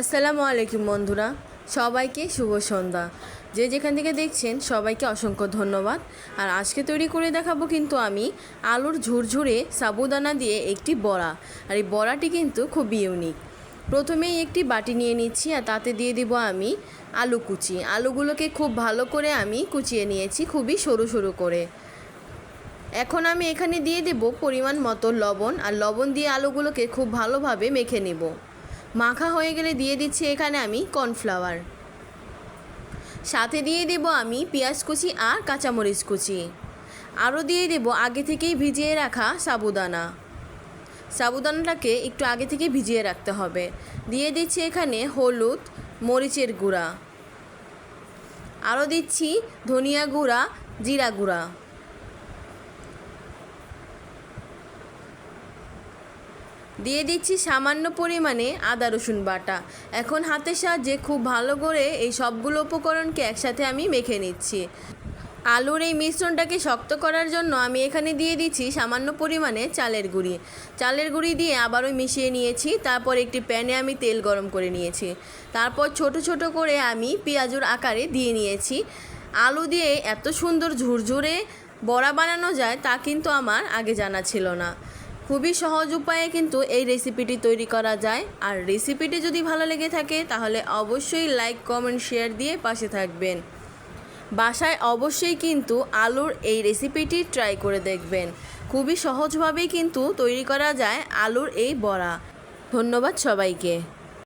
আসসালামু আলাইকুম বন্ধুরা, সবাইকে শুভ সন্ধ্যা। যে যেখান থেকে দেখছেন সবাইকে অসংখ্য ধন্যবাদ। আর আজকে তৈরি করে দেখাবো কিন্তু আমি আলুর ঝুরঝুরে সাবুদানা দিয়ে একটি বড়া। আর এই বড়াটি কিন্তু খুবই ইউনিক। প্রথমেই একটি বাটি নিয়ে নিচ্ছি আর তাতে দিয়ে দিব আমি আলু কুচি। আলুগুলোকে খুব ভালো করে আমি কুচিয়ে নিয়েছি, খুবই সরু সরু করে। এখন আমি এখানে দিয়ে দেব পরিমাণ মতো লবণ, আর লবণ দিয়ে আলুগুলোকে খুব ভালোভাবে মেখে নেব। মাখা হয়ে গেলে দিয়ে দিচ্ছি এখানে আমি কর্নফ্লাওয়ার, সাথে দিয়ে দেব আমি পেঁয়াজ কুচি আর কাঁচামরিচ কুচি। আরও দিয়ে দেব আগে থেকেই ভিজিয়ে রাখা সাবুদানাটাকে একটু আগে থেকে ভিজিয়ে রাখতে হবে। দিয়ে দিচ্ছি এখানে হলুদ, মরিচের গুঁড়া, আরও দিচ্ছি ধনিয়া গুঁড়া, জিরা গুঁড়া। দিয়ে দিচ্ছি সামান্য পরিমাণে আদা রসুন বাটা। এখন হাতের সাহায্যে খুব ভালো করে এই সবগুলো উপকরণকে একসাথে আমি মেখে নিচ্ছি। আলুর এই মিশ্রণটাকে শক্ত করার জন্য আমি এখানে দিয়ে দিচ্ছি সামান্য পরিমাণে চালের গুঁড়ি দিয়ে আবারও মিশিয়ে নিয়েছি। তারপর একটি প্যানে আমি তেল গরম করে নিয়েছি। তারপর ছোট ছোট করে আমি পেঁয়াজুর আকারে দিয়ে নিয়েছি। আলু দিয়ে এত সুন্দর ঝুরঝুরে বড়া বানানো যায় তা কিন্তু আমার আগে জানা ছিল না। খুবই সহজ উপায়ে কিন্তু এই রেসিপিটি তৈরি করা যায়। আর রেসিপিটি যদি ভালো লেগে থাকে তাহলে অবশ্যই লাইক, কমেন্ট, শেয়ার দিয়ে পাশে থাকবেন। বাসায় অবশ্যই কিন্তু আলুর এই রেসিপিটি ট্রাই করে দেখবেন। খুবই সহজভাবেই কিন্তু তৈরি করা যায় আলুর এই বড়া। ধন্যবাদ সবাইকে।